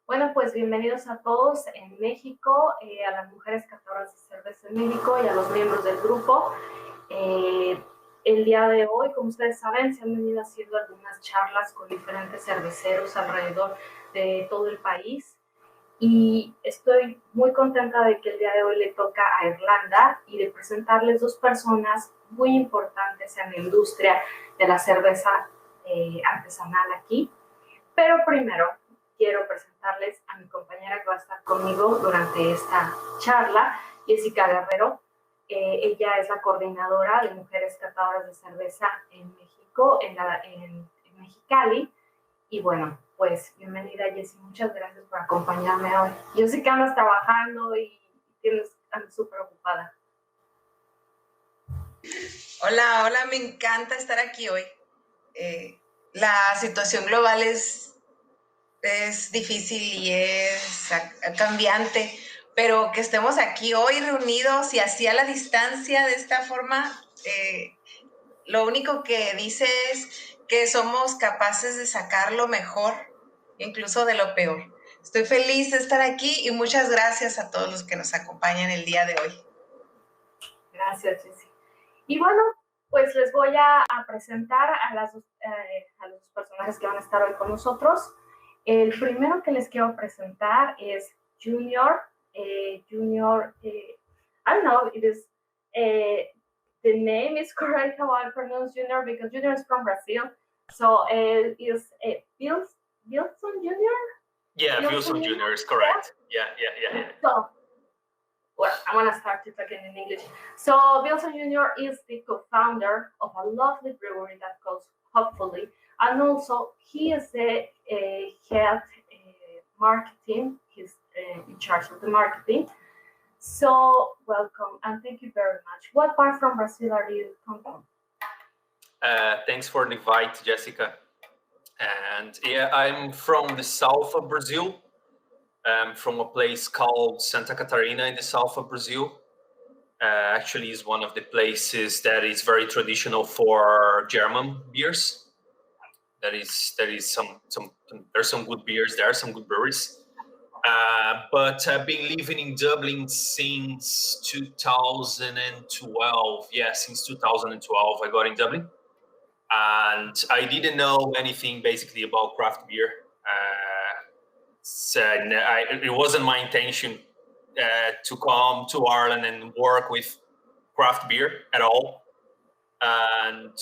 Bueno, pues bienvenidos a todos en México, a las mujeres catadoras de cerveza en México y a los miembros del grupo. El día de hoy, como ustedes saben, se han venido haciendo algunas charlas con diferentes cerveceros alrededor de todo el país. Y estoy muy contenta de que el día de hoy le toca a Irlanda y de presentarles dos personas muy importantes en la industria de la cerveza artesanal aquí. Pero primero quiero presentarles a mi compañera que va a estar conmigo durante esta charla, Jessica Guerrero. Ella es la coordinadora de mujeres catadoras de cerveza en México, en Mexicali. Y bueno, pues bienvenida, Jessie, muchas gracias por acompañarme hoy. Yo sé que andas trabajando y andas súper ocupada. Hola, me encanta estar aquí hoy. La situación global es difícil y es cambiante, pero que estemos aquí hoy reunidos y así a la distancia de esta forma, lo único que dice es que somos capaces de sacar lo mejor, incluso de lo peor. Estoy feliz de estar aquí y muchas gracias a todos los que nos acompañan el día de hoy. Gracias, Jessie. Y bueno, pues les voy a presentar a los dos personajes que van a estar hoy con nosotros. El primero que les quiero presentar es Junior. I don't know if the name is correct how I pronounce Junior, because Junior is from Brazil. So is Vilson Junior? Yeah, Vilson Junior is correct. Yeah. So, well, I'm going to start talking in English. So, Vilson Jr. is the co-founder of a lovely brewery that calls Hopfully, and also he is the head marketing. He's in charge of the marketing. So, welcome, and thank you very much. What part from Brazil are you coming from? Thanks for the invite, Jessica. And yeah, I'm from the south of Brazil. From a place called Santa Catarina in the south of Brazil. Actually, is one of the places that is very traditional for German beers. There's some good beers there, some good breweries. But I've been living in Dublin since 2012. Yeah, since 2012 I got in Dublin, and I didn't know anything basically about craft beer. It wasn't my intention to come to Ireland and work with craft beer at all. And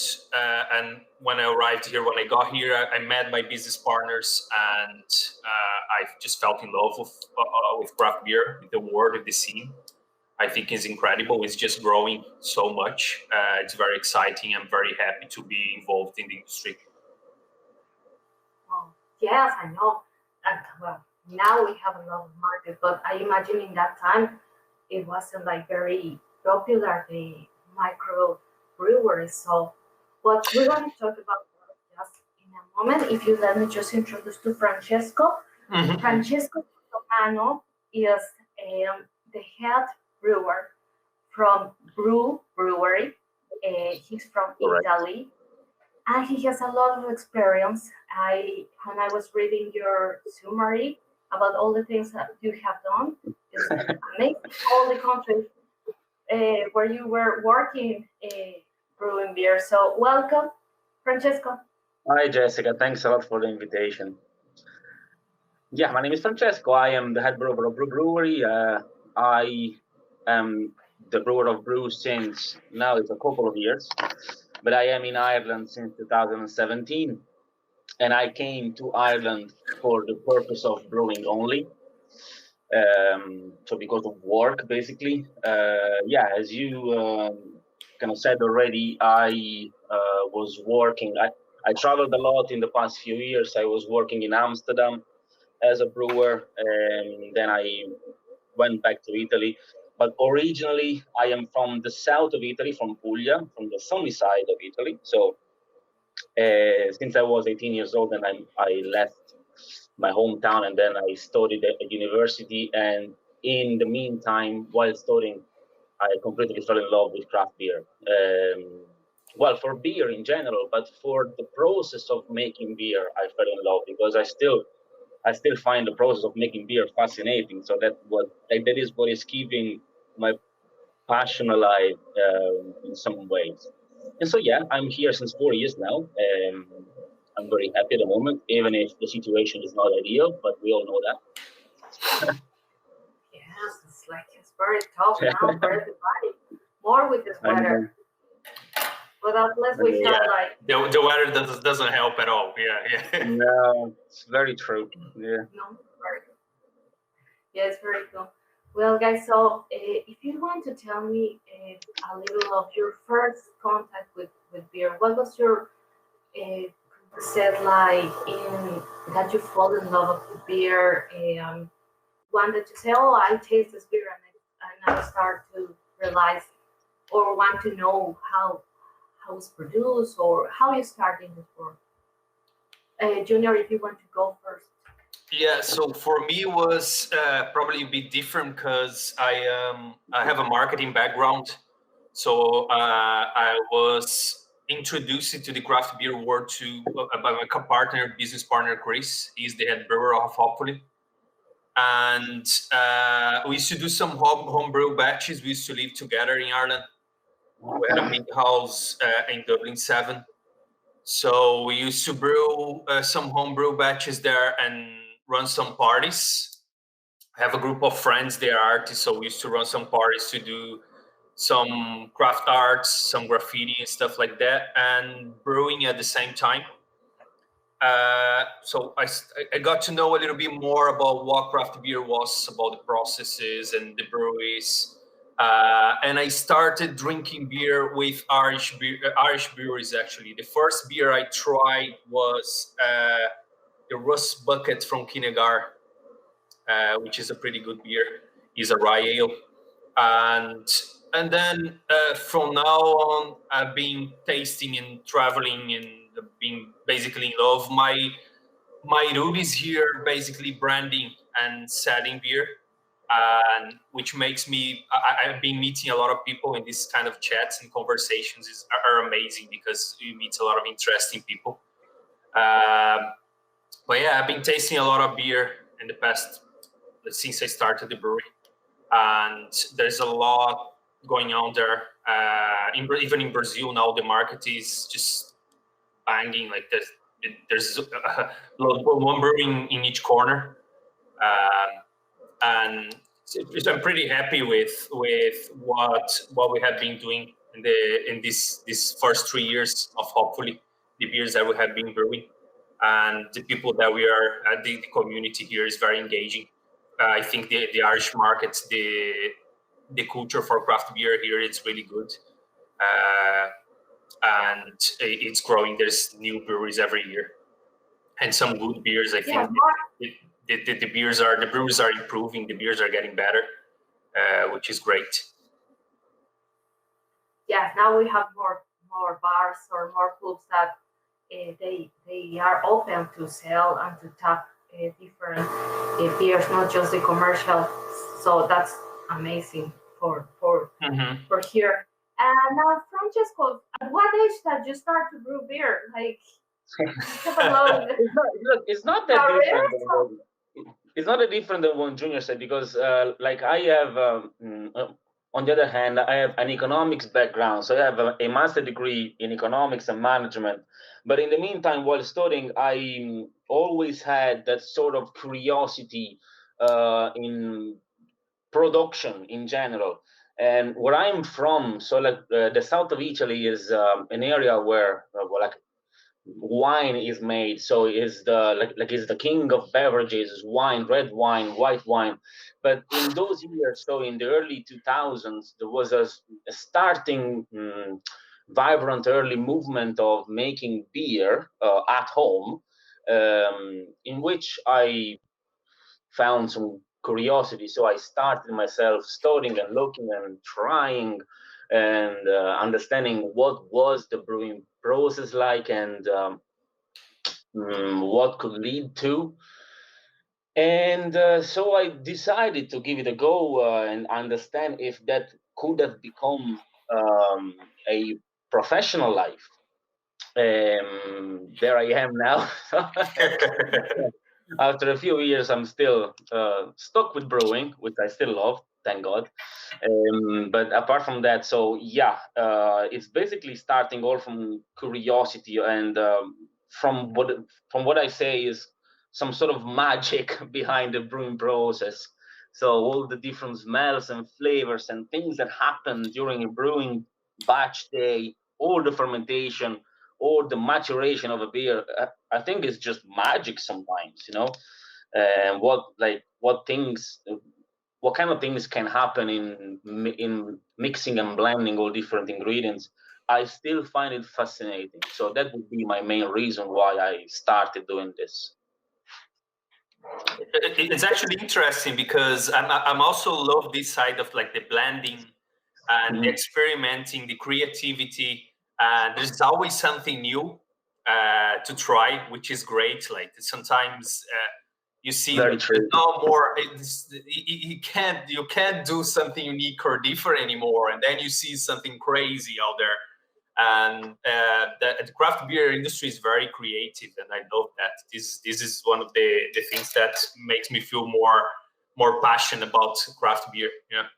when I arrived here, when I got here, I met my business partners, and I just fell in love with craft beer, with the world, with the scene. I think it's incredible. It's just growing so much. It's very exciting. I'm very happy to be involved in the industry. Oh, yes, I know. Well, now we have a lot of market, but I imagine in that time it wasn't like very popular, the micro breweries. So what we're going to talk about just in a moment, if you let me just introduce to Francesco. Mm-hmm. Francesco Sottomano is the head brewer from Brewery. He's from Italy. And he has a lot of experience. When I was reading your summary about all the things that you have done, it's amazing. All the countries where you were working brewing beer. So welcome, Francesco. Hi, Jessica. Thanks a lot for the invitation. Yeah, my name is Francesco. I am the head brewer of Brewery. I am the brewer of Brew since now it's a couple of years. But I am in Ireland since 2017, and I came to Ireland for the purpose of brewing only. So because of work, basically. As you kind of said already, I was working. I traveled a lot in the past few years. I was working in Amsterdam as a brewer, and then I went back to Italy. But originally, I am from the south of Italy, from Puglia, from the sunny side of Italy. So since I was 18 years old, and I left my hometown, and then I studied at university. And in the meantime, while studying, I completely fell in love with craft beer. Well, for beer in general, but for the process of making beer, I fell in love because I still I still find the process of making beer fascinating. So that is what is keeping my passion alive in some ways. And so yeah, I'm here since 4 years now. I'm very happy at the moment, even if the situation is not ideal, but we all know that. Yes, it's very tough now for everybody. More with this weather. But unless we have the weather doesn't help at all. Yeah. No, it's very true. Yeah. No, very good. Yeah, it's very cool. Well, guys, so if you want to tell me a little of your first contact with beer, what was your said like in that you fall in love with beer? One that you say, oh, I taste this beer and I start to realize or want to know how it's produced or how you start in this world. Junior, if you want to go first. Yeah, so for me it was probably a bit different because I have a marketing background. So I was introduced to the craft beer world by my business partner, Chris. He's the head brewer of Hopfully. And we used to do some homebrew batches. We used to live together in Ireland. We had a big house in Dublín 7. So we used to brew some homebrew batches there and run some parties. I have a group of friends, they are artists, so we used to run some parties to do some craft arts, some graffiti and stuff like that, and brewing at the same time. So I got to know a little bit more about what craft beer was, about the processes and the breweries. And I started drinking beer with Irish breweries, actually. The first beer I tried was the Rust Bucket from Kinegar, which is a pretty good beer. It's a rye ale. And then from now on, I've been tasting and traveling and being basically in love. My roots here basically branding and selling beer, and which makes me I've been meeting a lot of people in this kind of chats and conversations are amazing because you meet a lot of interesting people. But yeah, I've been tasting a lot of beer in the past since I started the brewery, and there's a lot going on there. Even in Brazil now, the market is just banging. Like there's one brewing in each corner, and I'm pretty happy with what we have been doing in this first 3 years of Hopefully, the beers that we have been brewing, and the people that we are the community here is very engaging. I think the Irish market, the culture for craft beer here, it's really good, and it's growing. There's new breweries every year, and some good beers. I think the brewers are improving. The beers are getting better, which is great. Yeah, now we have more bars or more pubs that they are open to sell and to tap different beers, not just the commercial. So that's amazing for here. And now, Francesco, at what age did you start to brew beer? Like, it's not that different. It's not that different than what Junior said because, like, I have. On the other hand, I have an economics background, so I have a master degree in economics and management. But in the meantime, while studying, I always had that sort of curiosity in production in general. And where I'm from, so like the south of Italy is an area where like wine is made. So is the is the king of beverages, wine, red wine, white wine. But in those years, so in the early 2000s, there was a starting vibrant early movement of making beer at home, in which I found some curiosity. So I started myself studying and looking and trying and understanding what was the brewing process like and what could lead to. And so I decided to give it a go and understand if that could have become a professional life. There I am now. after a few years, I'm still stuck with brewing, which I still love, thank God. But apart from that, so yeah, it's basically starting all from curiosity, and from what I say is some sort of magic behind the brewing process. So all the different smells and flavors and things that happen during a brewing batch day, or the fermentation, or the maturation of a beer, I think it's just magic sometimes, you know. And what kind of things can happen in mixing and blending all different ingredients. I still find it fascinating. So that would be my main reason why I started doing this. It's actually interesting because I'm also love this side of like the blending and the experimenting, the creativity. There's always something new to try, which is great. Like sometimes you see Very like, true. there's no more. You can't do something unique or different anymore, and then you see something crazy out there. And the craft beer industry is very creative, and I love that. This is one of the things that makes me feel more passionate about craft beer. Yeah.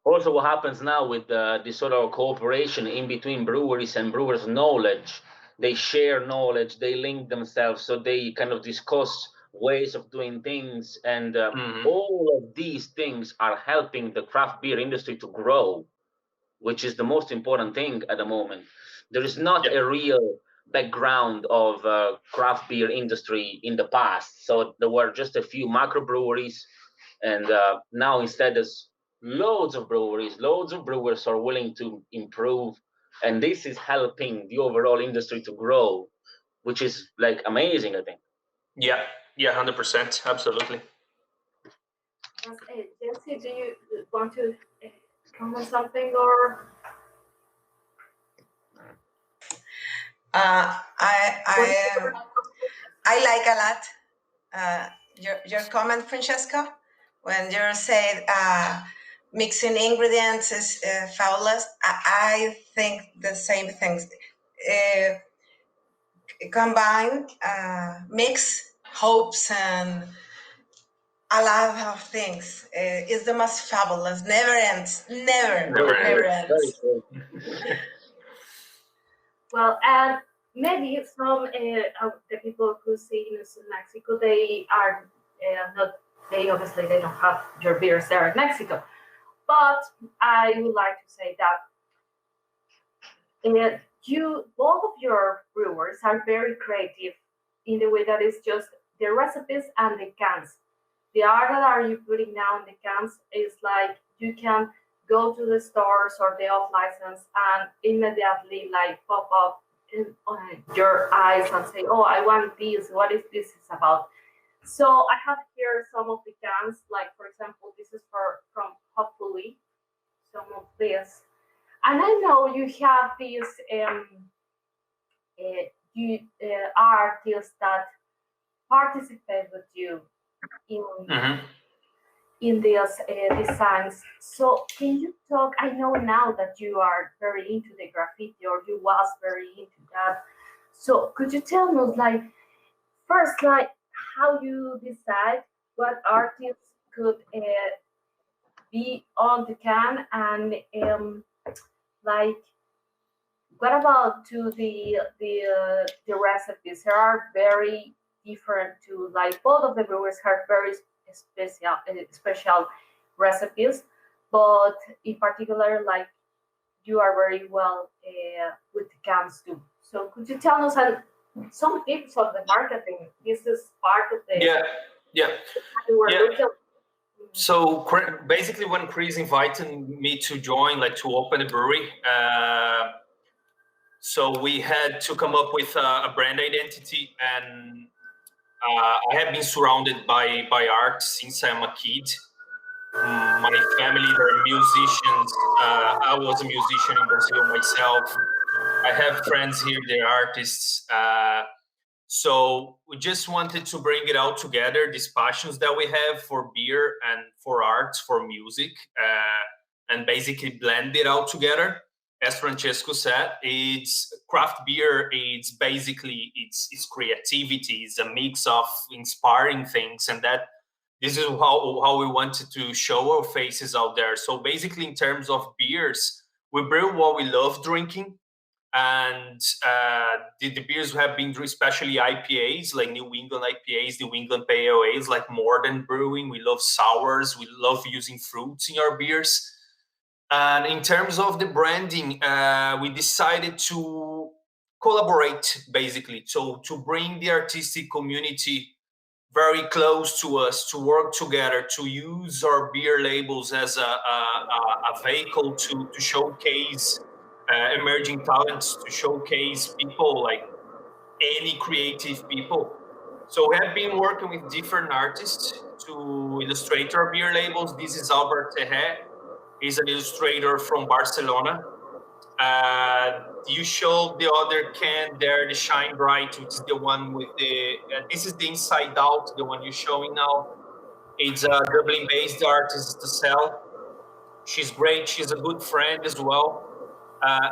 Also, what happens now with this sort of cooperation in between breweries and brewers' knowledge, they share knowledge, they link themselves, so they kind of discuss ways of doing things, and all of these things are helping the craft beer industry to grow, which is the most important thing at the moment. There is not a real background of craft beer industry in the past. So there were just a few macro breweries, and now instead there's loads of breweries, loads of brewers are willing to improve, and this is helping the overall industry to grow, which is like amazing, I think. Yeah, 100%, absolutely. Jesse, do you want to comment something or? I like a lot your comment, Francesco, when you said mixing ingredients is fabulous. I think the same things. Combine, mix hopes and a lot of things. It's the most fabulous. Never ends. Never ends. Well, and maybe some of the people who see us in Mexico, they are not. They obviously they don't have your beers there in Mexico, but I would like to say that both of your brewers are very creative in the way that it's just the recipes and the cans. The art that are you putting now in the cans is like you can go to the stores or the off license and immediately like pop up in your eyes and say, oh, I want this. What is this is about? So I have here some of the cans, like for example, this is from Hopfully, some of this. And I know you have these artists that participate with you in these designs. So can you talk? I know now that you are very into the graffiti, or you was very into that. So could you tell us, like, first, like, how you decide what artists could be on the can, and like, what about to the recipes? They are very different to, like, both of the brewers have very special recipes, but in particular, like, you are very well with the cans too. So could you tell us some tips of the marketing? This is part of the So basically, when Chris invited me to join, like to open a brewery, so we had to come up with a brand identity, and I have been surrounded by art since I'm a kid. My family, they're musicians. I was a musician in Brazil myself. I have friends here, they're artists. So we just wanted to bring it all together, these passions that we have for beer and for art, for music, and basically blend it all together. as Francesco said, it's craft beer. It's basically it's creativity. It's a mix of inspiring things, and that this is how we wanted to show our faces out there. So basically, in terms of beers, we brew what we love drinking, and the beers we have been drinking, especially IPAs, like New England IPAs, New England Pale Ales, like modern brewing. We love sours. We love using fruits in our beers. And in terms of the branding, we decided to collaborate, basically, so to bring the artistic community very close to us, to work together, to use our beer labels as a vehicle to showcase emerging talents, to showcase people like any creative people. So we have been working with different artists to illustrate our beer labels. This is Albert Teje. He's an illustrator from Barcelona. You showed the other can there, the Shine Bright, which is the one with the, this is the Inside Out, the one you're showing now. It's a Dublin-based artist, Estelle. She's great. She's a good friend as well.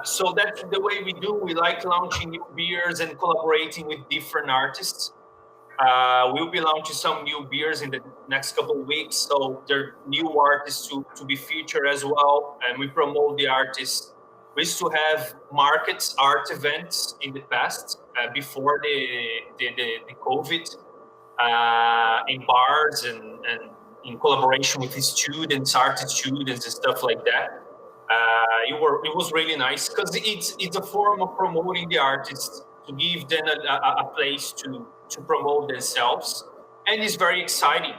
So that's the way we do. We like launching new beers and collaborating with different artists. We'll be launching some new beers in the next couple of weeks. So there are new artists to be featured as well. And we promote the artists. We used to have markets, art events in the past, before the COVID, in bars and in collaboration with the students, art students and stuff like that. It was really nice because it's a form of promoting the artists, to give them a place to promote themselves, and it's very exciting.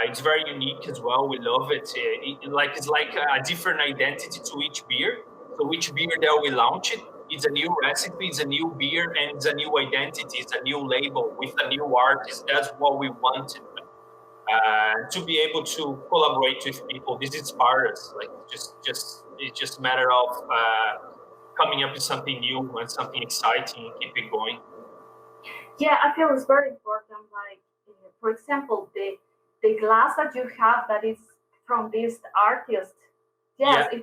It's very unique as well. We love it. It's like a different identity to each beer. So each beer that we launch it's a new recipe, it's a new beer, and it's a new identity, it's a new label with a new artist. That's what we wanted. To be able to collaborate with people, this inspires us. Like it's just a matter of coming up with something new and something exciting and keep it going. Yeah, I feel it's very important. Like, for example, the glass that you have that is from this artist. Yes, Yeah.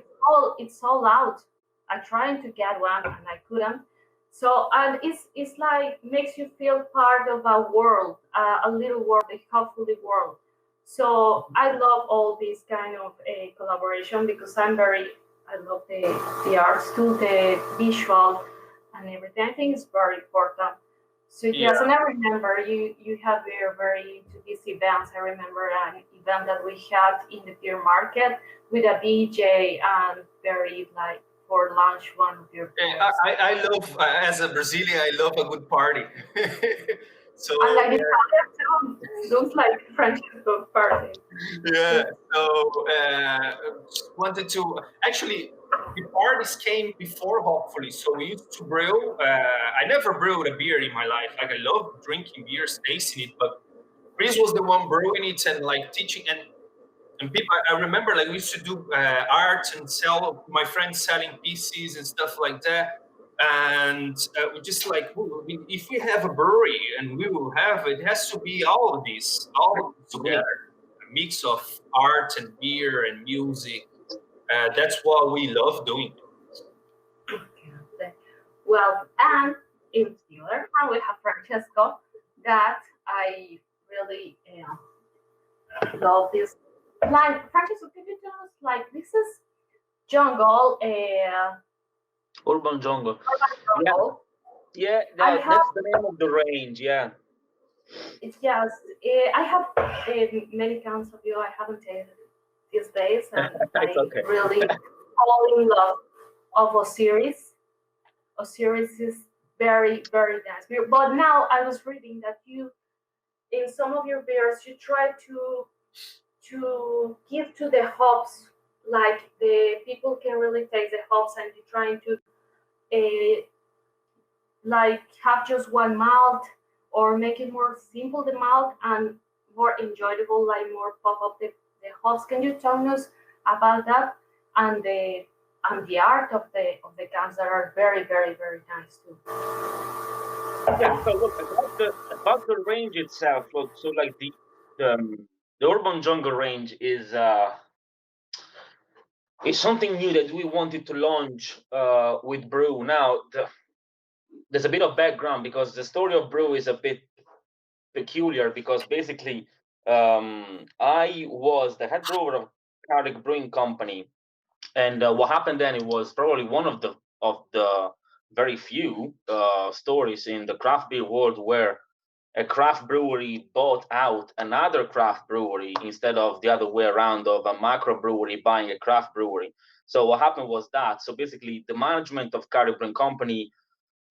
it's all out. I tried to get one and I couldn't. So and it's like makes you feel part of a world, a little world, a hopefully world. So I love all this kind of collaboration because I love the arts too, the visual and everything. I think it's very important. So yes, Yeah. and I remember you have very into these events. I remember an event that we had in the beer market with a DJ and very like for lunch one of your I, friends. I love, as a Brazilian, I love a good party. So And like yeah, Italian too, looks like Francesco party. yeah. So wanted to actually the parties came before Hopfully. So we used to brew. I never brewed a beer in my life. Like I love drinking beers, tasting it, but Chris was the one brewing it and like teaching and people. I remember like we used to do art and sell my friends selling PCs and stuff like that. And we just like, "Ooh, if we have a brewery and we will have it has to be all of this together, a mix of art and beer and music. That's what we love doing. Okay. Well, and in the other hand, we have Francesco that I really love this. Like Francesco, can you tell us like this is jungle, Urban Jungle. urban Yeah, jungle. yeah, I have that's the name of the range. Yeah. it's yes, I have many cans of you. I haven't tasted these days, and It's I okay. really fall in love of Osiris. Osiris is very nice beer. But now I was reading that you, in some of your beers, you try to give to the hops, like the people can really taste the hops, and you're trying to uh, like have just one malt or make it more simple the malt and more enjoyable, like more pop up the hops. Can you tell us about that and the art of the cans that are very nice too? Yeah. So look about the range itself. Look, so like the Urban Jungle range is is something new that we wanted to launch with Brew. Now, there's a bit of background because the story of Brew is a bit peculiar because basically I was the head brewer of Cardiff Brewing Company, and what happened then, it was probably one of the very few stories in the craft beer world where a craft brewery bought out another craft brewery instead of the other way around, of a macro brewery buying a craft brewery. So what happened was that, so basically the management of Cardiff Brewing Company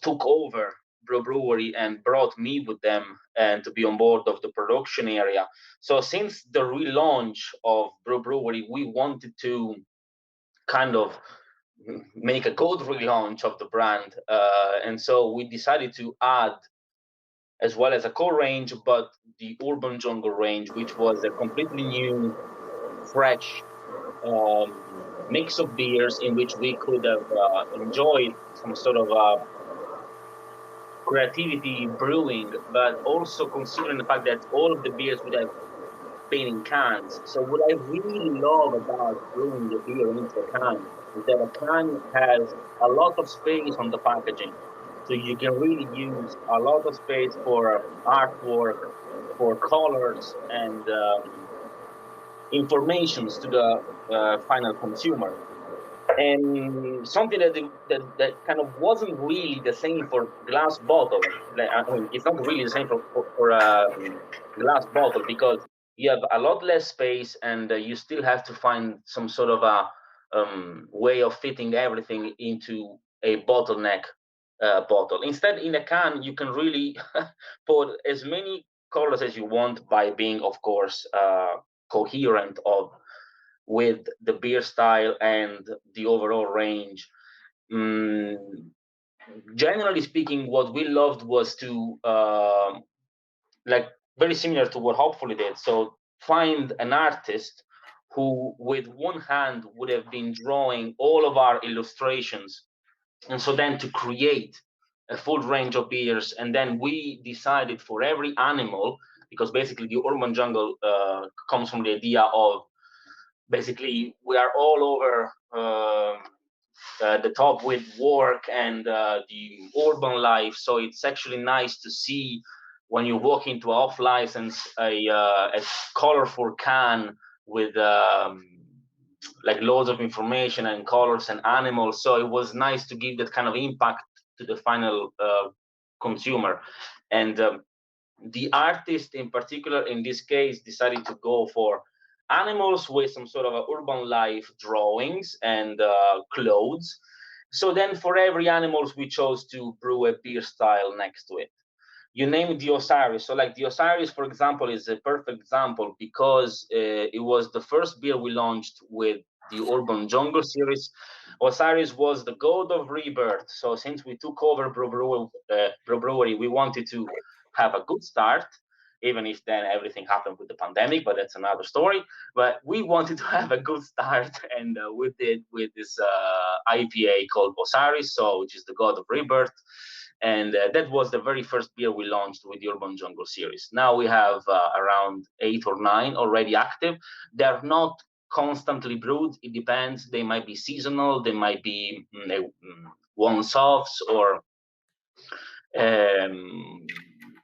took over Brewery and brought me with them and to be on board of the production area. So since the relaunch of Brewery, we wanted to kind of make a good relaunch of the brand. And so we decided to add, as well as a core range, but the Urban Jungle range, which was a completely new, fresh mix of beers in which we could have enjoyed some sort of creativity brewing, but also considering the fact that all of the beers would have been in cans. So what I really love about brewing the beer into a can is that a can has a lot of space on the packaging. So you can really use a lot of space for artwork, for colors, and informations to the final consumer. And something that kind of wasn't really the same for glass bottle. I mean, it's not really the same for glass bottle because you have a lot less space, and you still have to find some sort of a way of fitting everything into a bottleneck bottle. Instead, in a can, you can really put as many colors as you want by being, of course, coherent with the beer style and the overall range. Generally speaking, what we loved was to like very similar to what Hopfully did. So find an artist who, with one hand, would have been drawing all of our illustrations, and so then to create a full range of beers. And then we decided for every animal, because basically the Urban Jungle comes from the idea of basically we are all over the top with work and the urban life. So it's actually nice to see when you walk into off license a colorful can with like loads of information and colors and animals. So it was nice to give that kind of impact to the final consumer. And the artist in particular, in this case, decided to go for animals with some sort of urban life drawings and clothes. So then for every animals, we chose to brew a beer style next to it. You named the Osiris. So like the Osiris, for example, is a perfect example because it was the first beer we launched with the Urban Jungle series. Osiris was the god of rebirth. So since we took over Brewery, we wanted to have a good start, even if then everything happened with the pandemic, but that's another story. But we wanted to have a good start, and we did with this IPA called Osiris, so which is the god of rebirth. And that was the very first beer we launched with the Urban Jungle series. Now we have around 8 or 9 already active. They're not constantly brewed. It depends. They might be seasonal. They might be once-offs or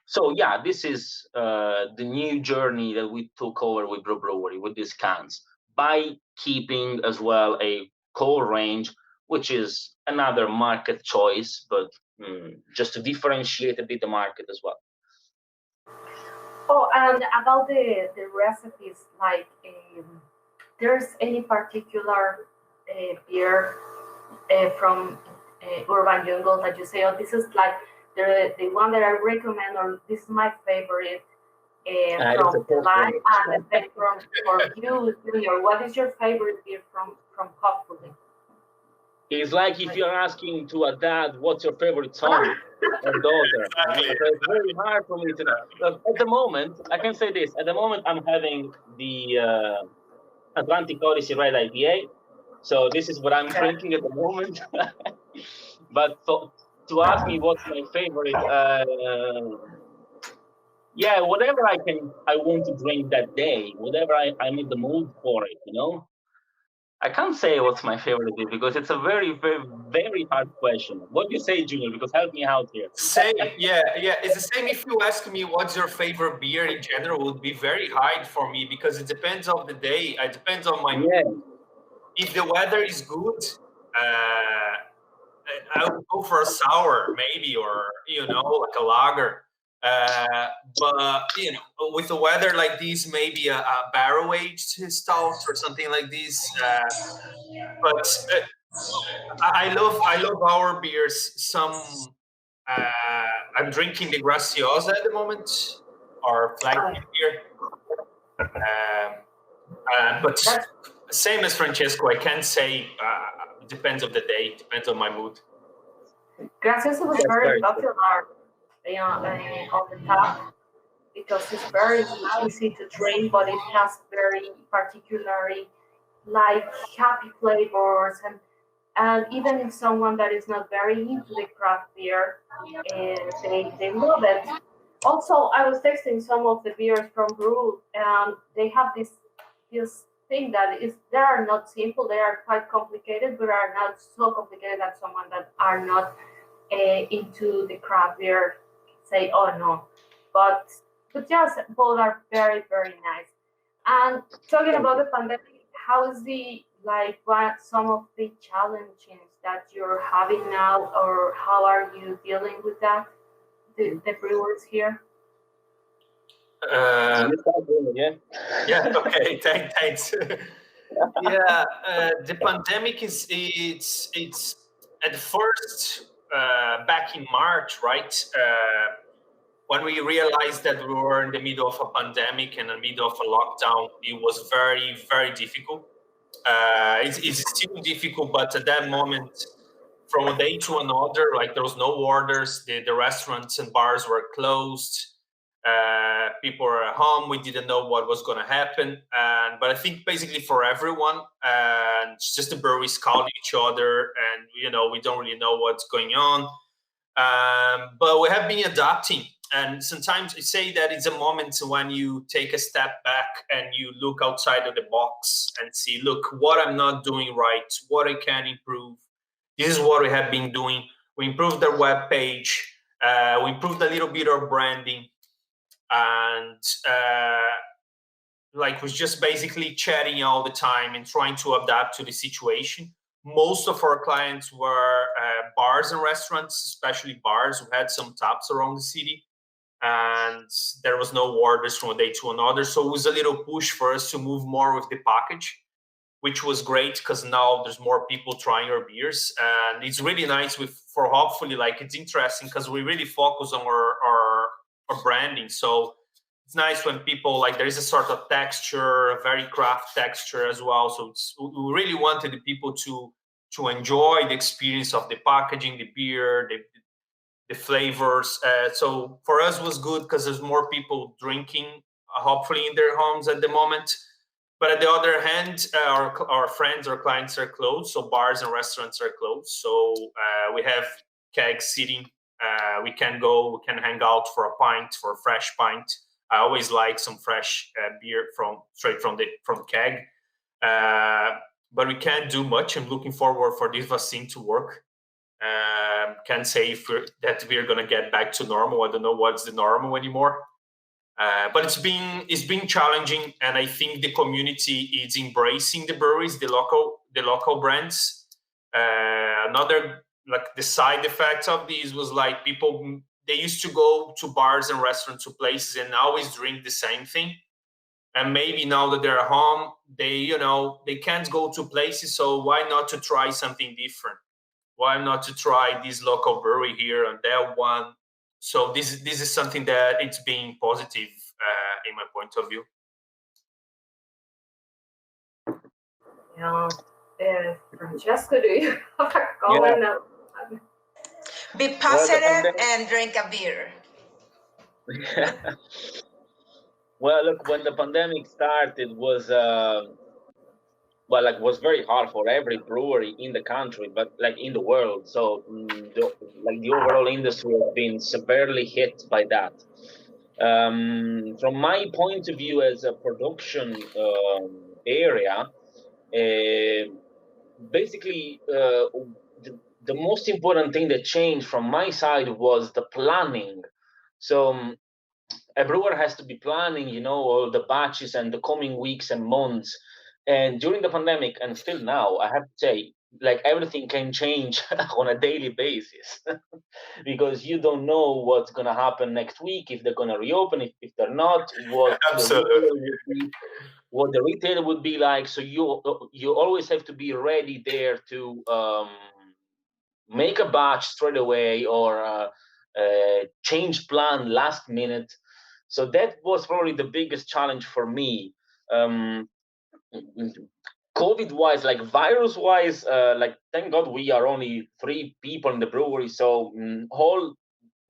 so yeah, this is the new journey that we took over with Brewery with these cans, by keeping as well a core range, which is another market choice, but just to differentiate a bit the market as well. Oh, and about the recipes, like there's any particular beer from Urban Jungle that you say, oh, this is like the one that I recommend, or this is my favorite from the line, and then from you, Junior, what is your favorite beer from Hopfully? It's like if you're asking to a dad, what's your favorite son or daughter? Exactly. So it's very hard for me to know. But at the moment, I can say this. At the moment, I'm having the Atlantic Odyssey Red IPA. So this is what I'm drinking at the moment. But to ask me what's my favorite, yeah, whatever I want to drink that day, whatever I'm in the mood for it, you know. I can't say what's my favorite beer because it's a very, very, very hard question. What do you say, Junior? Because help me out here. Same, yeah. It's the same. If you ask me what's your favorite beer in general, it would be very hard for me because it depends on the day. It depends on my mood. If the weather is good, I would go for a sour, maybe, or like a lager. But with the weather like this, maybe a barrel aged stout or something like this. But I love our beers. I'm drinking the Graciosa at the moment, our flagship beer. But same as Francesco, I can't say. It depends on the day. Depends on my mood. Graciosa was very popular on the tap because it's very easy to drink, but it has very particularly like happy flavors, and even if someone that is not very into the craft beer, they love it. Also, I was tasting some of the beers from Brew, and they have this thing that is they are not simple. They are quite complicated, but are not so complicated that someone that are not into the craft beer say, "Oh no," but yes, both are very very nice. And talking about the pandemic, how is the like what some of the challenges that you're having now, or how are you dealing with that? The brewers here. Yeah. Okay. Thanks. Yeah. The pandemic it's at first back in March, right? When we realized that we were in the middle of a pandemic and in the middle of a lockdown, it was very, very difficult. It's still difficult, but at that moment, from a day to another, like there was no orders, the restaurants and bars were closed. People were at home. We didn't know what was going to happen, but I think basically for everyone, and just the breweries calling each other, and we don't really know what's going on. But we have been adapting, and sometimes I say that it's a moment when you take a step back and you look outside of the box and see, look, what I'm not doing right, what I can improve. This is what we have been doing. We improved our web page. We improved a little bit of branding, and was just basically chatting all the time and trying to adapt to the situation. Most of our clients were bars and restaurants, especially bars who had some taps around the city, and there was no orders from a day to another. So it was a little push for us to move more with the package, which was great because now there's more people trying our beers, and it's really nice for Hopfully. It's interesting because we really focus on our branding. So it's nice when people there is a sort of texture, a very craft texture as well. So we really wanted the people to enjoy the experience of the packaging, the beer, the flavors. So for us it was good because there's more people drinking, hopefully in their homes at the moment. But on the other hand, our friends, our clients are closed, so bars and restaurants are closed. So we have kegs sitting. We can hang out for a pint, for a fresh pint. I always like some fresh beer straight from the keg. But we can't do much. I'm looking forward for this vaccine to work. Can't say if we're going to get back to normal. I don't know what's the normal anymore. But it's been challenging, and I think the community is embracing the breweries, the local brands. Another the side effects of these was people, they used to go to bars and restaurants, to places, and always drink the same thing. And maybe now that they're home, they can't go to places. So why not to try something different? Why not to try this local brewery here and that one? So this is something that it's being positive in my point of view. Yeah, Francesco, do you have a comment? Yeah. Be positive and drink a beer. Well, look, when the pandemic started, was was very hard for every brewery in the country, but in the world. So the overall industry has been severely hit by that. From my point of view as a production area, Basically, the most important thing that changed from my side was the planning. So a brewer has to be planning, all the batches and the coming weeks and months. And during the pandemic, and still now, I have to say, like everything can change on a daily basis because you don't know what's going to happen next week, if they're going to reopen, if they're not, Absolutely. what the retail would be like. So you always have to be ready there to make a batch straight away or change plan last minute. So that was probably the biggest challenge for me. COVID wise, like virus wise, like thank God we are only 3 people in the brewery. So all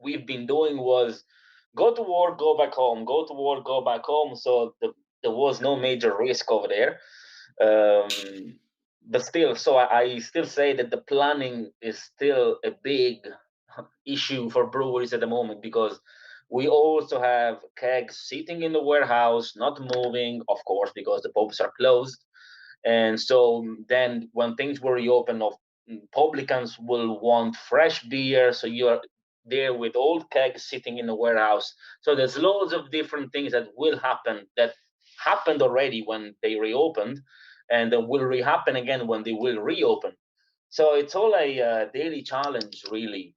we've been doing was go to work, go back home, go to work, go back home. So there was no major risk over there. But still, so I still say that the planning is still a big issue for breweries at the moment because we also have kegs sitting in the warehouse, not moving, of course, because the pubs are closed. And so then when things will reopen, publicans will want fresh beer. So you're there with old kegs sitting in the warehouse. So there's loads of different things that will happen that happened already when they reopened and that will rehappen again when they will reopen. So it's all a daily challenge, really.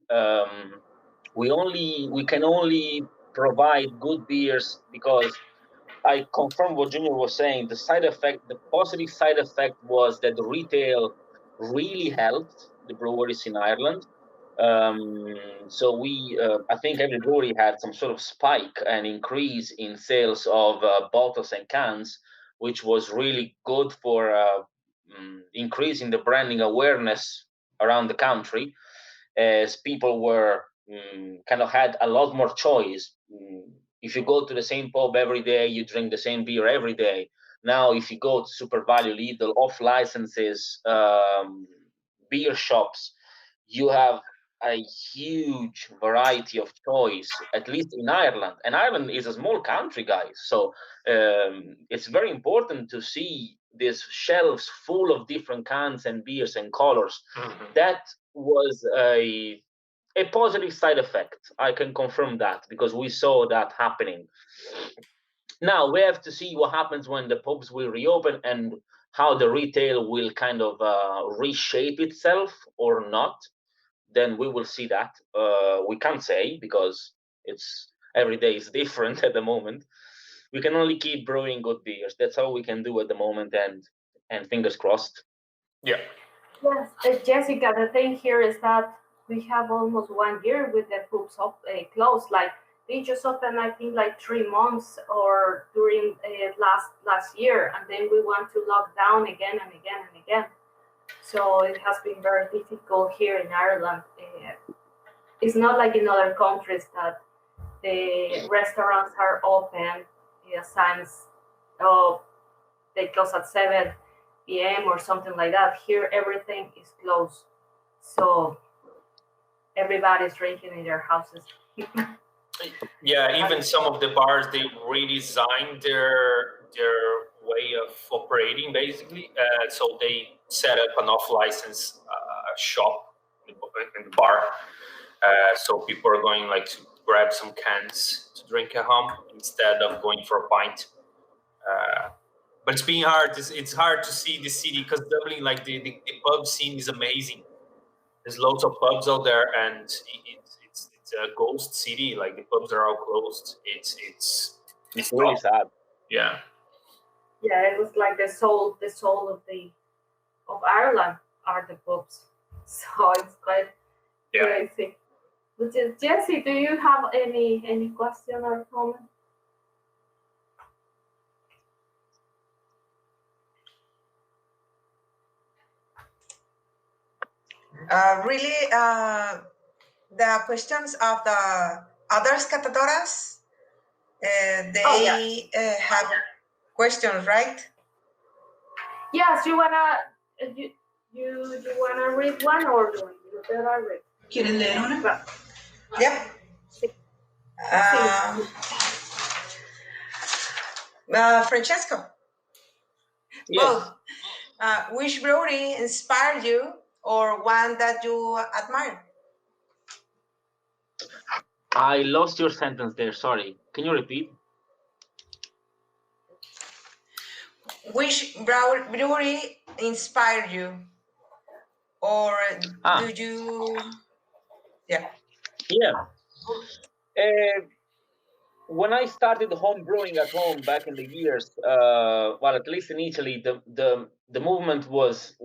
We can only provide good beers because I confirm what Junior was saying. The positive side effect was that the retail really helped the breweries in Ireland. So I think every brewery had some sort of spike and increase in sales of bottles and cans, which was really good for increasing the branding awareness around the country, as people were kind of had a lot more choice. If you go to the same pub every day, you drink the same beer every day. Now, if you go to Super Value, Lidl, off licenses, beer shops, you have a huge variety of choice, at least in Ireland. And Ireland is a small country, guys. So it's very important to see these shelves full of different cans and beers and colors. Mm-hmm. That was a positive side effect. I can confirm that because we saw that happening. Now we have to see what happens when the pubs will reopen and how the retail will kind of reshape itself or not. Then we will see that. We can't say because it's every day is different at the moment. We can only keep brewing good beers. That's all we can do at the moment, and fingers crossed. Yeah. Yes, Jessica, the thing here is that we have almost 1 year with the pubs closed. Like they just opened, I think, like 3 months or during last year, and then we want to lock down again and again and again. So it has been very difficult here in Ireland. It's not like in other countries that the restaurants are open. Signs, oh, they close at 7 p.m. or something like that. Here, everything is closed. So everybody's drinking in their houses. Yeah, even some of the bars, they redesigned their way of operating, basically. So they set up an off-license shop in the bar. So people are going like to grab some cans to drink at home instead of going for a pint. But it's been hard. It's hard to see the city because Dublin, like the pub scene is amazing. There's loads of pubs out there, and it's a ghost city. Like the pubs are all closed. It's really sad. Yeah. Yeah, it was like the soul of Ireland are the pubs. So it's quite crazy. But Jesse, do you have any question or comment? Really, the questions of the others catadoras, they have questions, right? Yes, you wanna read one or you I read? ¿Quieren leer una? Yep. Francesco. Yes. Which brewery inspired you, or one that you admire? I lost your sentence there. Sorry. Can you repeat? Which brewery inspired you, or do you? Yeah. Yeah. When I started home brewing at home back in the years, well, at least in Italy, the movement was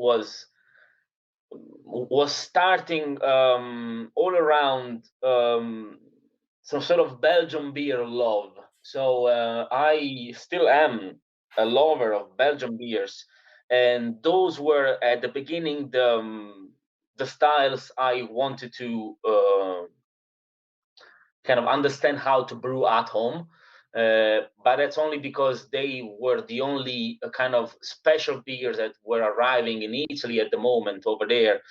starting all around some sort of Belgian beer love. So I still am a lover of Belgian beers, and those were at the beginning the styles I wanted to kind of understand how to brew at home. But that's only because they were the only kind of special beers that were arriving in Italy at the moment over there.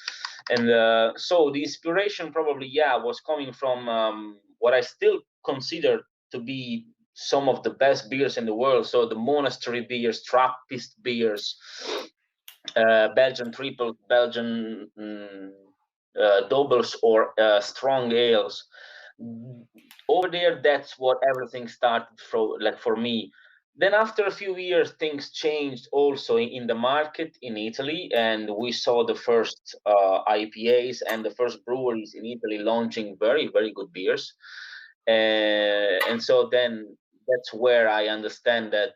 And so the inspiration probably, yeah, was coming from what I still consider to be some of the best beers in the world. So the monastery beers, Trappist beers, Belgian triples, Belgian doubles, or strong ales. Over there, that's what everything started from, like for me. Then after a few years, things changed also in the market in Italy, and we saw the first IPAs and the first breweries in Italy launching very, very good beers. And so then that's where I understand that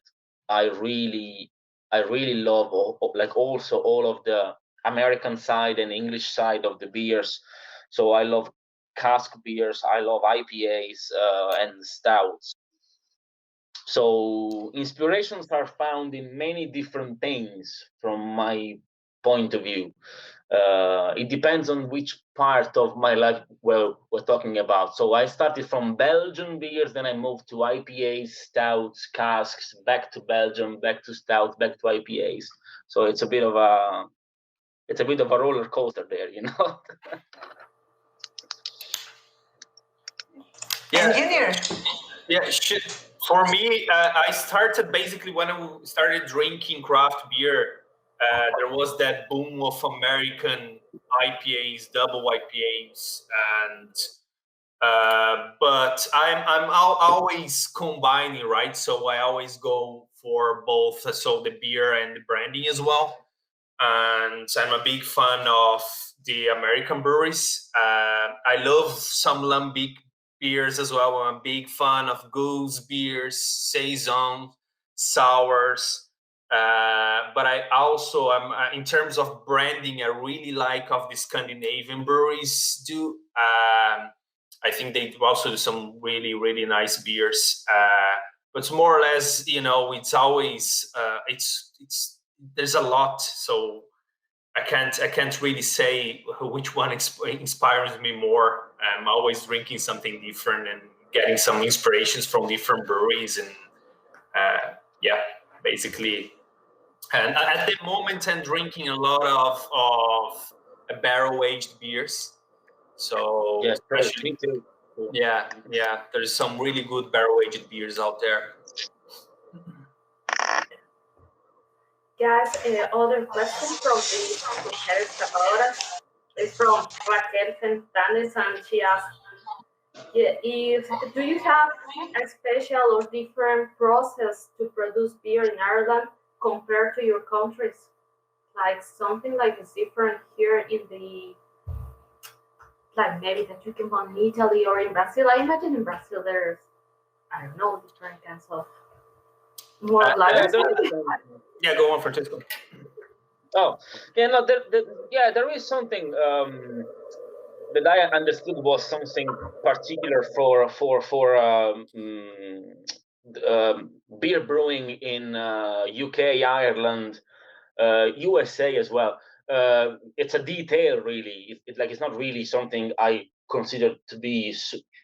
I really, I really love like also all of the American side and English side of the beers. So I love cask beers, I love IPAs and stouts. So inspirations are found in many different things from my point of view. It depends on which part of my life we're talking about. So I started from Belgian beers, then I moved to IPAs, stouts, casks, back to Belgium, back to stouts, back to IPAs. So it's a bit of a roller coaster there, you know. Yeah. Engineer. Yeah, for me, I started basically when I started drinking craft beer. There was that boom of American IPAs, double IPAs, and but I'm always combining, right? So I always go for both, so the beer and the branding as well. And I'm a big fan of the American breweries. I love some lambic beers as well. I'm a big fan of goose beers, saison, sours. But I also am in terms of branding. I really like of the Scandinavian breweries do. I think they also do some really really nice beers. But it's more or less, it's always it's there's a lot, so I can't really say which one inspires me more. I'm always drinking something different and getting some inspirations from different breweries, and yeah, basically. And at the moment, I'm drinking a lot of barrel aged beers. So Yes, especially, me too. yeah, there's some really good barrel aged beers out there. Guys, other question from the Mujeres Catadoras is from Raquel Fentanes, and she asked, yeah, do you have a special or different process to produce beer in Ireland compared to your countries? Like something like is different here in the, like maybe that you can find in Italy or in Brazil. I imagine in Brazil there's, I don't know, different kinds of more Yeah, go on, Francesco. Oh, yeah, no, there is something that I understood was something particular for beer brewing in UK, Ireland, USA as well. It's a detail, really. It's not really something I consider to be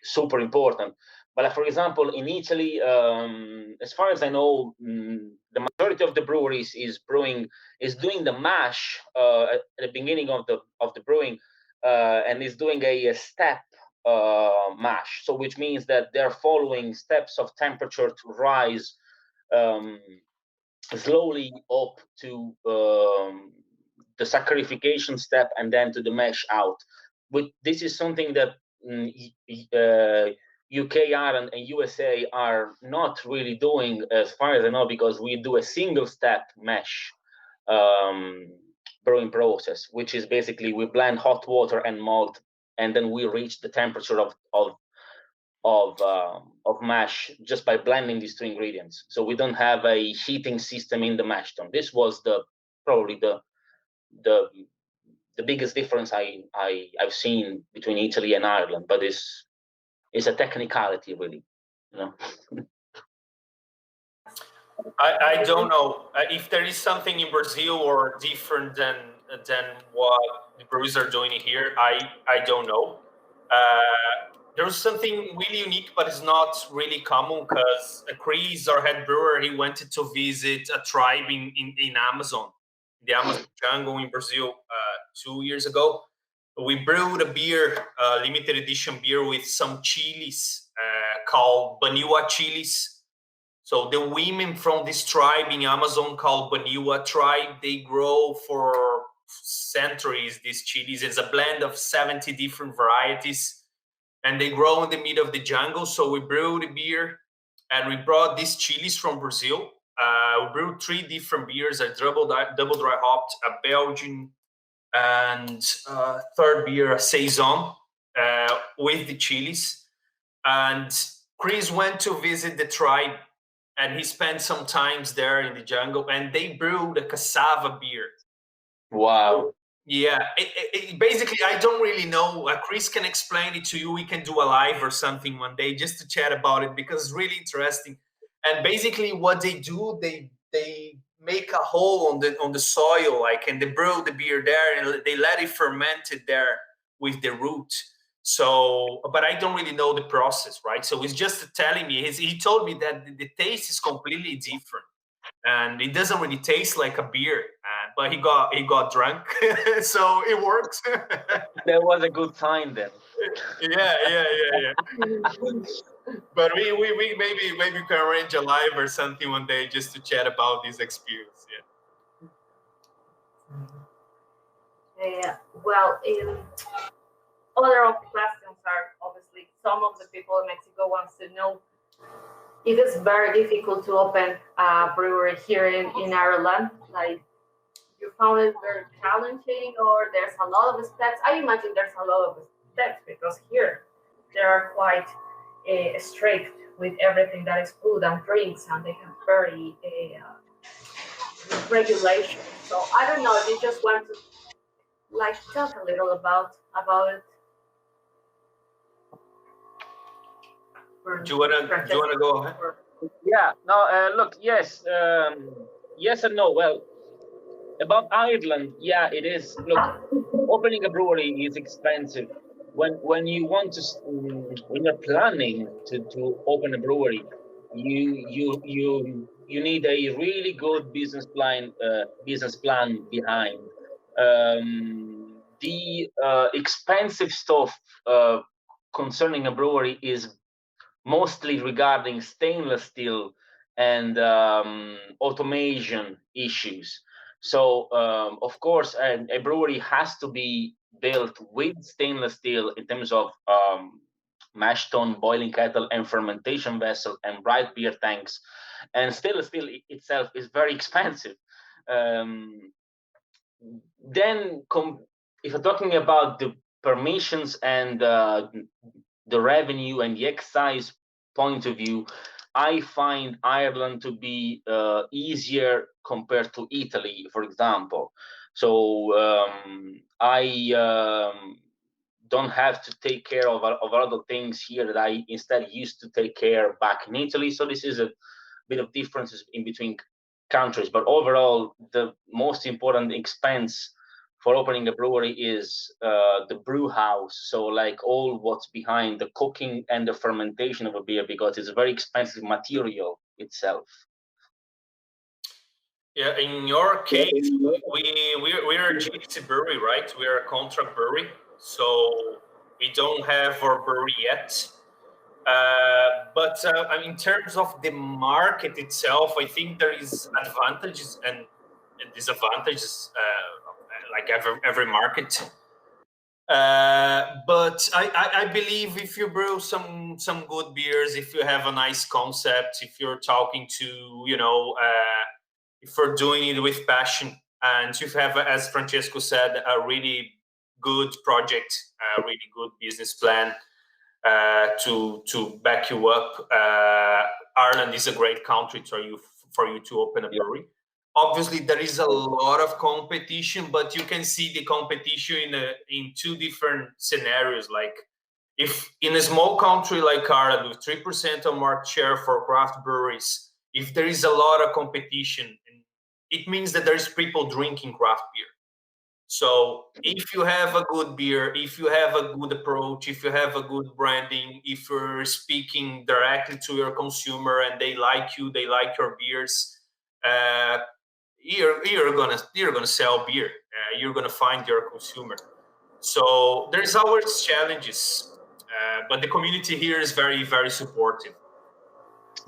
super important. But like, for example, in Italy, as far as I know, the majority of the breweries is doing the mash at the beginning of the brewing, and is doing a step mash. So which means that they're following steps of temperature to rise. slowly up to the saccharification step and then to the mash out. But this is something that UK, Ireland, and USA are not really doing, as far as I know, because we do a single step mash brewing process, which is basically we blend hot water and malt, and then we reach the temperature of mash just by blending these two ingredients. So we don't have a heating system in the mash tun. This was probably the biggest difference I've seen between Italy and Ireland, but it's a technicality, really, you know. I don't know if there is something in Brazil or different than what the breweries are doing here. I don't know. There's something really unique, but it's not really common because Chris, our head brewer, he wanted to visit a tribe in Amazon, the Amazon jungle in Brazil 2 years ago. We brewed a beer, limited edition beer with some chilies called Baniwa chilies. So the women from this tribe in Amazon called Baniwa tribe, they grow for centuries these chilies. It's a blend of 70 different varieties, and they grow in the middle of the jungle. So we brewed the beer, and we brought these chilies from Brazil. We brewed 3 different beers: a double dry hopped, a Belgian, and third beer, a saison, with the chilies. And Chris went to visit the tribe, and he spent some times there in the jungle, and they brewed a cassava beer. Wow. Yeah, basically, I don't really know. Chris can explain it to you. We can do a live or something one day just to chat about it because it's really interesting. And basically, what they do, they make a hole on the soil, like, and they brew the beer there, and they let it ferment it there with the root. So, but I don't really know the process, right? So he's just telling me. He told me that the taste is completely different, and it doesn't really taste like a beer. But he got drunk, so it works. That was a good time then. Yeah. But we maybe can arrange a live or something one day just to chat about this experience. Yeah. Well, other questions are obviously some of the people in Mexico wants to know if it's very difficult to open a brewery here in Ireland. Like, you found it very challenging, or there's a lot of steps? I imagine there's a lot of steps because here they are quite strict with everything that is food and drinks, and they have very regulations. So I don't know if you just want to like talk a little about it. Do you wanna go ahead? Yeah. No. Look. Yes. Yes and no. Well, about Ireland, yeah, it is. Look, opening a brewery is expensive. When you want to, when you're planning to open a brewery, you need a really good business plan behind. The expensive stuff concerning a brewery is mostly regarding stainless steel and automation issues. So, of course, a brewery has to be built with stainless steel in terms of mash tun, boiling kettle, and fermentation vessel, and bright beer tanks. And stainless steel itself is very expensive. Then, if you're talking about the permissions and the revenue and the excise point of view, I find Ireland to be easier compared to Italy, for example. So I don't have to take care of other things here that I instead used to take care back in Italy. So this is a bit of differences in between countries. But overall, the most important expense for opening a brewery is the brew house. So like all what's behind the cooking and the fermentation of a beer, because it's a very expensive material itself. Yeah, in your case, we're a GC brewery, right? We're a contract brewery, so we don't have our brewery yet. But in terms of the market itself, I think there is advantages and disadvantages, like every market. But I believe if you brew some good beers, if you have a nice concept, if you're talking to, if you're doing it with passion, and you have, as Francesco said, a really good project, a really good business plan to back you up, Ireland is a great country for you to open a brewery. Obviously, there is a lot of competition, but you can see the competition in two different scenarios. Like, if in a small country like Ireland with 3% of market share for craft breweries, if there is a lot of competition, it means that there's people drinking craft beer. So if you have a good beer, if you have a good approach, if you have a good branding, if you're speaking directly to your consumer and they like you, they like your beers, you're gonna sell beer. You're gonna find your consumer. So there's always challenges, but the community here is very, very supportive.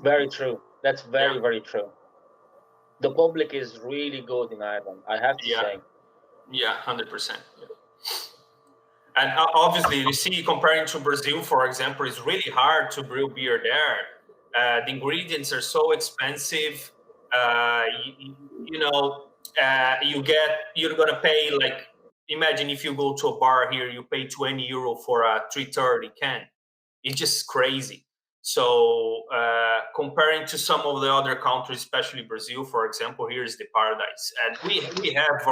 Very true. That's very true. The public is really good in Ireland, I have to say. Yeah, 100%. And obviously, you see, comparing to Brazil, for example, it's really hard to brew beer there. The ingredients are so expensive. You're gonna pay, like, imagine if you go to a bar here, you pay €20 for a 330 can. It's just crazy. So comparing to some of the other countries, especially Brazil, for example, here is the paradise. And we have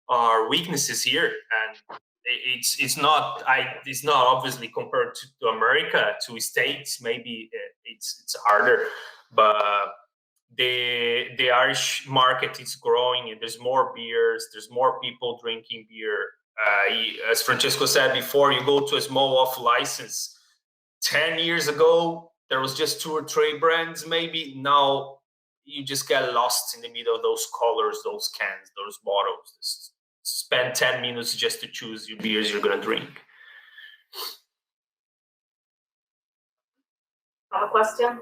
our weaknesses here, and it's not obviously compared to America, to States. Maybe it's harder, but the Irish market is growing, and there's more beers, there's more people drinking beer. As Francesco said before, you go to a small off license. 10 years ago, there was just 2 or 3 brands, maybe. Now you just get lost in the middle of those colors, those cans, those bottles. Just spend 10 minutes just to choose your beers you're going to drink. Have a question?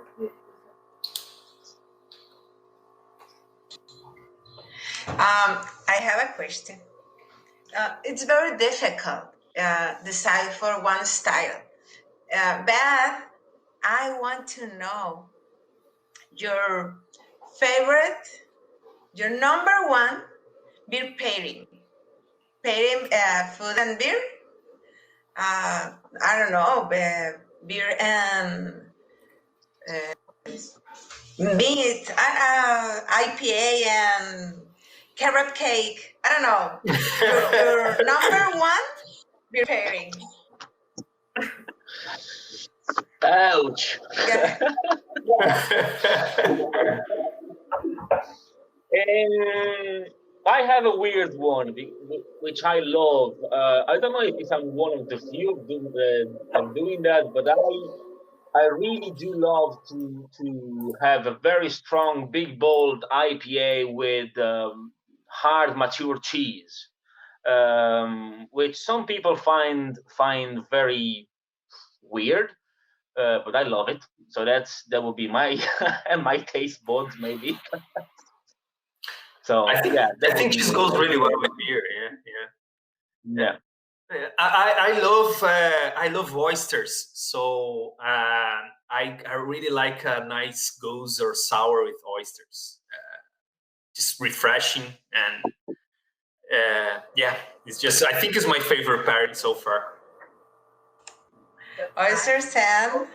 I have a question. It's very difficult decide for one style. But I want to know your favorite, your number one beer pairing food and beer. I don't know, beer and meat, IPA and carrot cake. I don't know. Your number one beer pairing. Ouch. Yeah. I have a weird one, which I love. I don't know if I'm one of the few doing that, but I really do love to have a very strong, big, bold IPA with hard, mature cheese, which some people find very weird, but I love it. So that would be my my taste buds, maybe. So I think this goes really well with beer. Yeah. I love oysters, so I really like a nice goose or sour with oysters. Just refreshing, and it's just, I think it's my favorite pairing so far. Oyster Sam.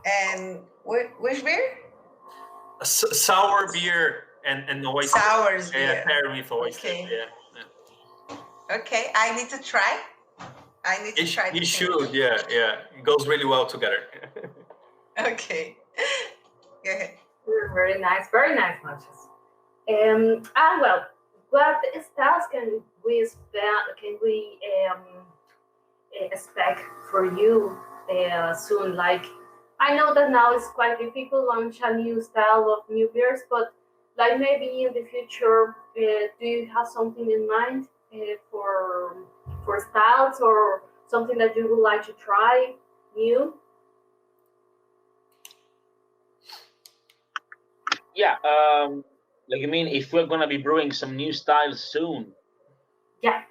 And which beer? Sour beer and oyster. Sour beer. Yeah, paired with oyster. Okay. Yeah. Okay, I need to try. You should, yeah. It goes really well together. Okay. Go ahead. Very nice matches. Well, what styles can we expect for you soon? Like, I know that now it's quite difficult to launch a new style of new beers, but like maybe in the future, do you have something in mind for styles, or something that you would like to try new? Yeah, like you mean if we're gonna be brewing some new styles soon? Yeah.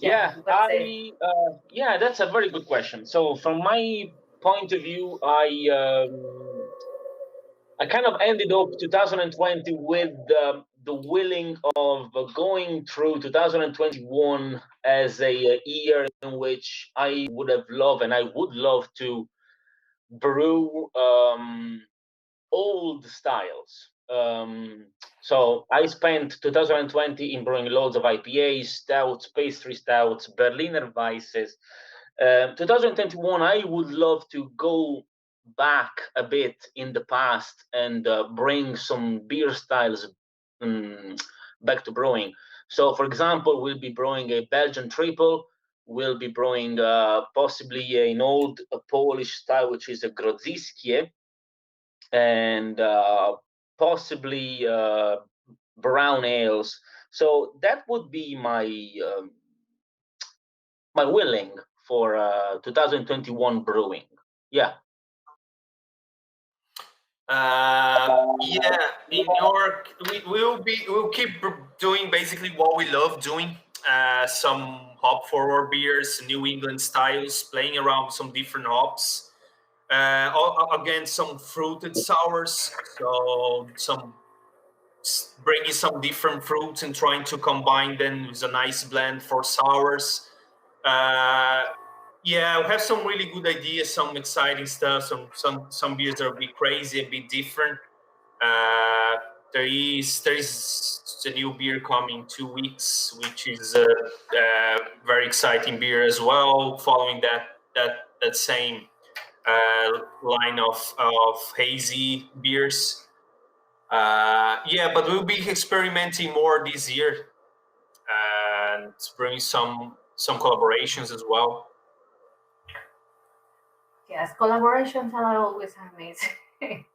Yeah, Let's say. yeah, that's a very good question. So from my point of view, I kind of ended up 2020 with the willing of going through 2021 as a year in which I would have loved and I would love to brew old styles. So I spent 2020 in brewing loads of IPAs, stouts, pastry stouts, Berliner Weisses. 2021, I would love to go back a bit in the past and bring some beer styles back to brewing. So, for example, we'll be brewing a Belgian triple. We'll be brewing possibly an old Polish style, which is a Grodziskie, and possibly brown ales. So that would be my willing for 2021 brewing. Yeah. Yeah, in York, we'll keep doing basically what we love doing. Some hop forward beers, New England styles, playing around with some different hops. Again, some fruited sours, so bringing some different fruits and trying to combine them with a nice blend for sours. Yeah, we have some really good ideas, some exciting stuff, some beers that will be crazy, a bit different. There is a new beer coming 2 weeks, which is a very exciting beer as well, following that same line of hazy beers. Yeah, but we'll be experimenting more this year and bringing some collaborations as well. Yes, collaborations are always amazing. Like,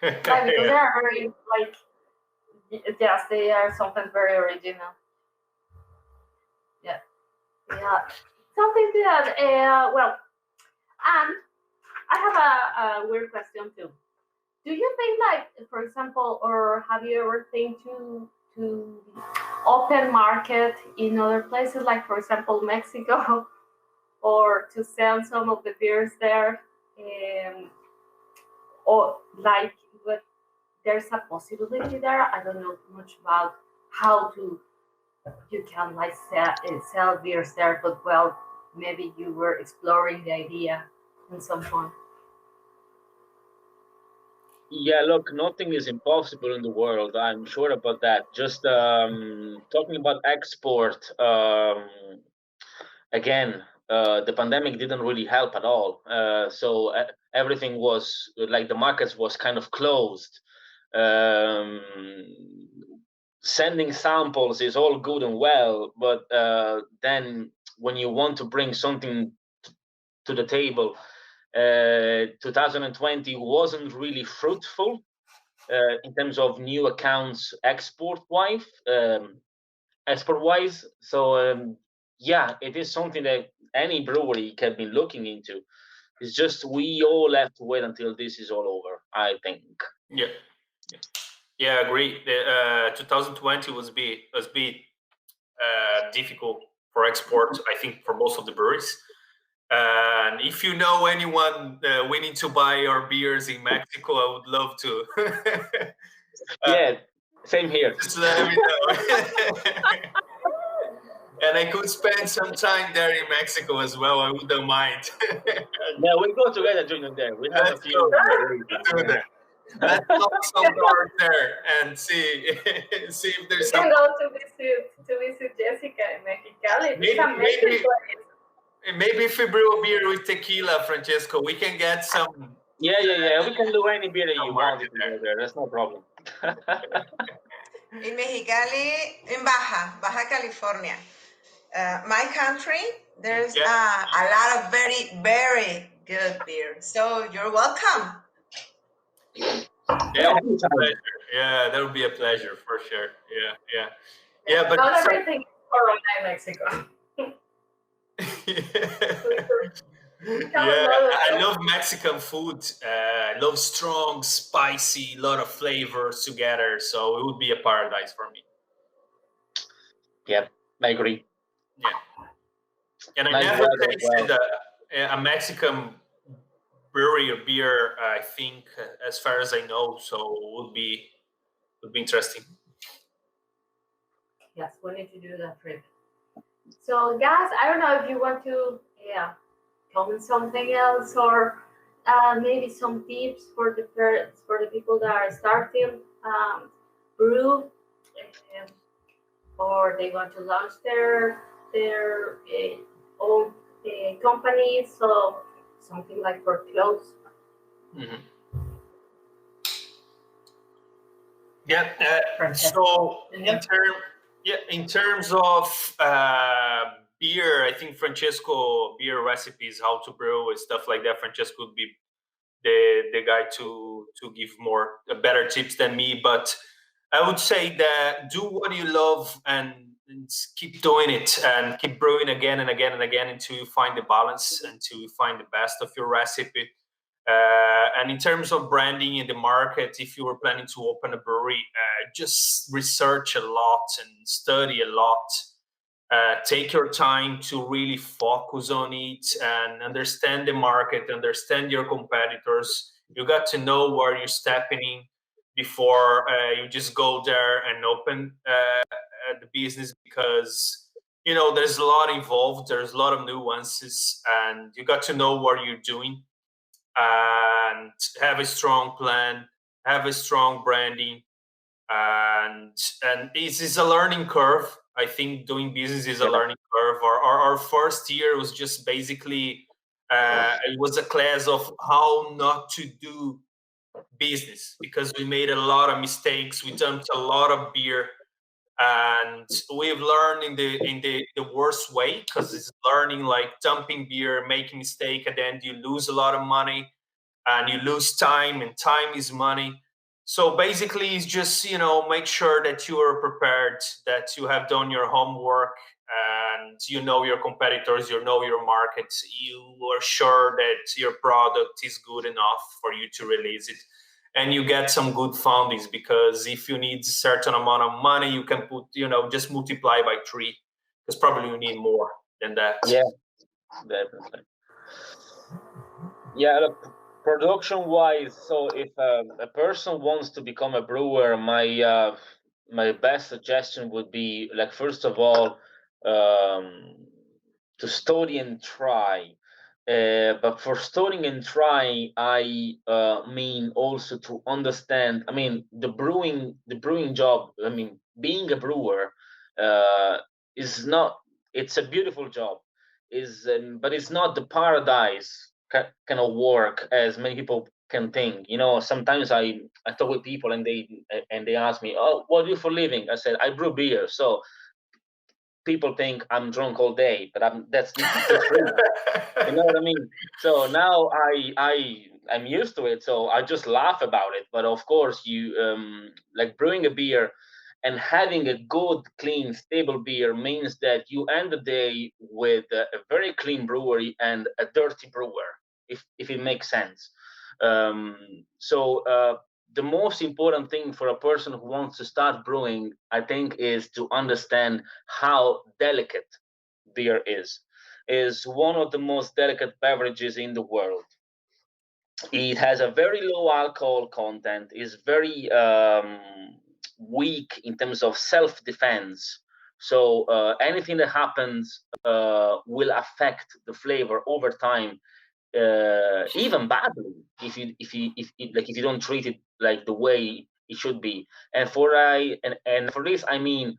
because they are very like, yes, they are something very original. Yeah, yeah. Something that well, and I have a weird question too. Do you think, like, for example, or have you ever think to open market in other places, like for example Mexico, or to sell some of the beers there, or like, but there's a possibility there. I don't know much about how to you can like sell beers there, but well, maybe you were exploring the idea in some point. Yeah, look, nothing is impossible in the world. I'm sure about that. Just talking about export, again, the pandemic didn't really help at all. So everything was like the markets was kind of closed. Um, Sending samples is all good and well, but then when you want to bring something to the table, 2020 wasn't really fruitful in terms of new accounts export-wise. So yeah, it is something that any brewery can be looking into. It's just we all have to wait until this is all over, I think. Yeah, I agree. 2020 was difficult for export, I think, for most of the breweries. And if you know anyone willing to buy our beers in Mexico, I would love to. Yeah, same here. Just let me know. And I could spend some time there in Mexico as well. I wouldn't mind. Yeah, we'll go together during there. We have a few. Do that. Let's knock some doors there and see if there's You some. can go to visit Jessica in Mexicali. Maybe if we brew a beer with tequila, Francesco, we can get some. Yeah. We can do any beer that you want there. That's no problem. In Mexicali, in Baja California, my country, there's a lot of very, very good beer. So you're welcome. Yeah, that would be a pleasure for sure. Yeah. But not everything is Corona in Mexico. I love Mexican food. I love strong, spicy, lot of flavors together. So it would be a paradise for me. Yeah, I agree. Yeah, and I Nice never weather as tasted well. a Mexican brewery or beer. I think, as far as I know, so would be interesting. Yes, we need to do that trip. So, guys, I don't know if you want to, comment something else, or maybe some tips for the people that are starting brew, um, or they want to launch their own company. So something like for clothes. Mm-hmm. Yeah. Francesco. So in terms of beer, I think Francesco beer recipes, how to brew and stuff like that. Francesco would be the guy to give more better tips than me. But I would say that do what you love and keep doing it and keep brewing again and again and again until you find the balance, until you find the best of your recipe. And in terms of branding in the market, if you were planning to open a brewery, just research a lot and study a lot. Take your time to really focus on it and understand the market, understand your competitors. You got to know where you're stepping in before you just go there and open the business, because there's a lot involved. There's a lot of nuances, and you got to know what you're doing and have a strong plan, have a strong branding, and this is a learning curve. I think doing business is a learning curve. Our first year was just basically it was a class of how not to do business, because we made a lot of mistakes. We dumped a lot of beer, and we've learned in the worst way, because it's learning like dumping beer, making mistake, and then you lose a lot of money and you lose time, and time is money. So basically it's just make sure that you are prepared, that you have done your homework, and you know your competitors, you know your markets, you are sure that your product is good enough for you to release it, and you get some good fundings, because if you need a certain amount of money, you can put just multiply by 3, because probably you need more than that. Yeah, definitely. Yeah, production wise, so if a person wants to become a brewer, my best suggestion would be, like, first of all, to study and try. But for studying and trying, I mean also to understand. I mean, the brewing job. I mean, being a brewer is not. It's a beautiful job, but it's not the paradise kind of work as many people can think. Sometimes I talk with people and they ask me, "Oh, what do you do for a living?" I said, "I brew beer." So people think I'm drunk all day, but that's not the truth. You know what I mean? So now I'm used to it, so I just laugh about it. But of course, you like brewing a beer and having a good, clean, stable beer means that you end the day with a very clean brewery and a dirty brewer, if it makes sense. So the most important thing for a person who wants to start brewing, I think, is to understand how delicate beer is one of the most delicate beverages in the world. It has a very low alcohol content, is very weak in terms of self-defense. So anything that happens will affect the flavor over time, even badly, if you don't treat it like the way it should be. And for this, I mean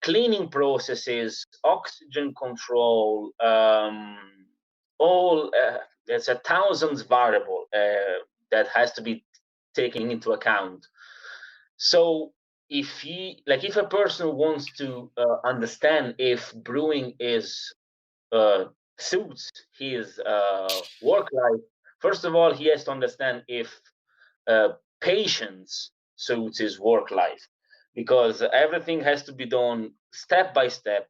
cleaning processes, oxygen control, all there's a thousands variable that has to be taken into account. So if a person wants to understand if brewing is suits his work life, first of all he has to understand if patience suits his work life, because everything has to be done step by step.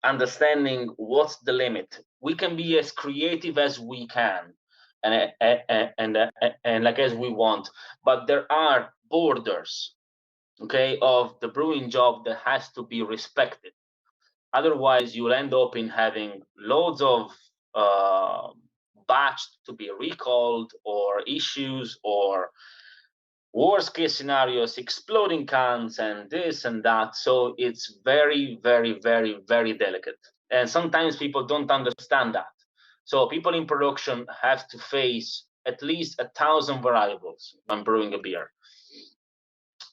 understanding what's the limit. We can be as creative as we can, and like as we want, but there are borders, okay, of the brewing job that has to be respected. Otherwise, you'll end up in having loads of batch to be recalled, or issues, or worst case scenarios, exploding cans and this and that. So it's very, very, very, very delicate. And sometimes people don't understand that. So people in production have to face at least 1,000 variables when brewing a beer.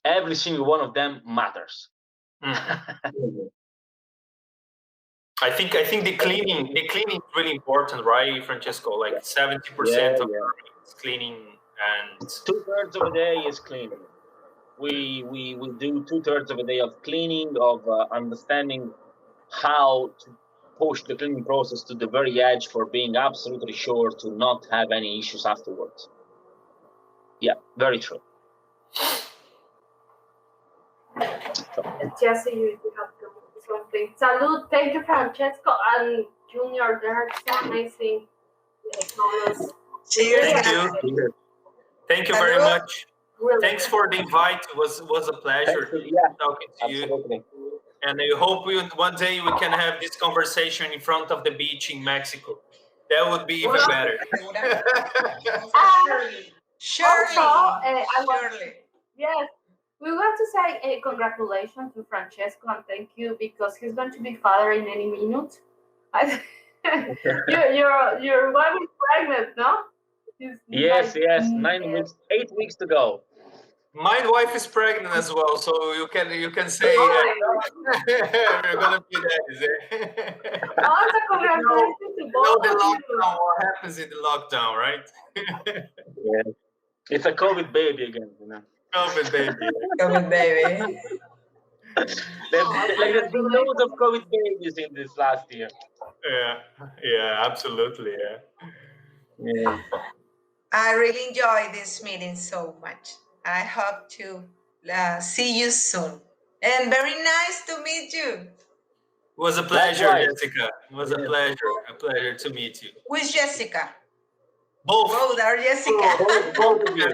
Every single one of them matters. I think the cleaning is really important, right, Francesco? Like 70% of is cleaning, and 2/3 of a day is cleaning. We do 2/3 of a day of cleaning, of understanding how to push the cleaning process to the very edge for being absolutely sure to not have any issues afterwards. Yeah, very true. Jesse, you have to do something. Salud. Thank you, Francesco and Junior. They're so amazing colors. Cheers. Thank you. Thank you very much. Really. Thanks for the invite. It was a pleasure talking to absolutely. you. And I hope one day we can have this conversation in front of the beach in Mexico. That would be even better. Surely. Yes. We want to say congratulations to Francesco and thank you, because he's going to be father in any minute. Your wife is pregnant, no? Yes, 9 weeks, 8 weeks to go. My wife is pregnant as well, so you can say we're gonna be there. Also, congratulations to both the of lockdown. you. What happens in the lockdown, right? Yeah. It's a COVID baby again, you know. COVID baby. COVID baby. There's been loads of COVID babies in this last year. Yeah, absolutely, yeah. I really enjoy this meeting so much. I hope to see you soon. And very nice to meet you. It was a pleasure, Jessica. It was a pleasure to meet you. Who is Jessica? Both are Jessica. Both of you.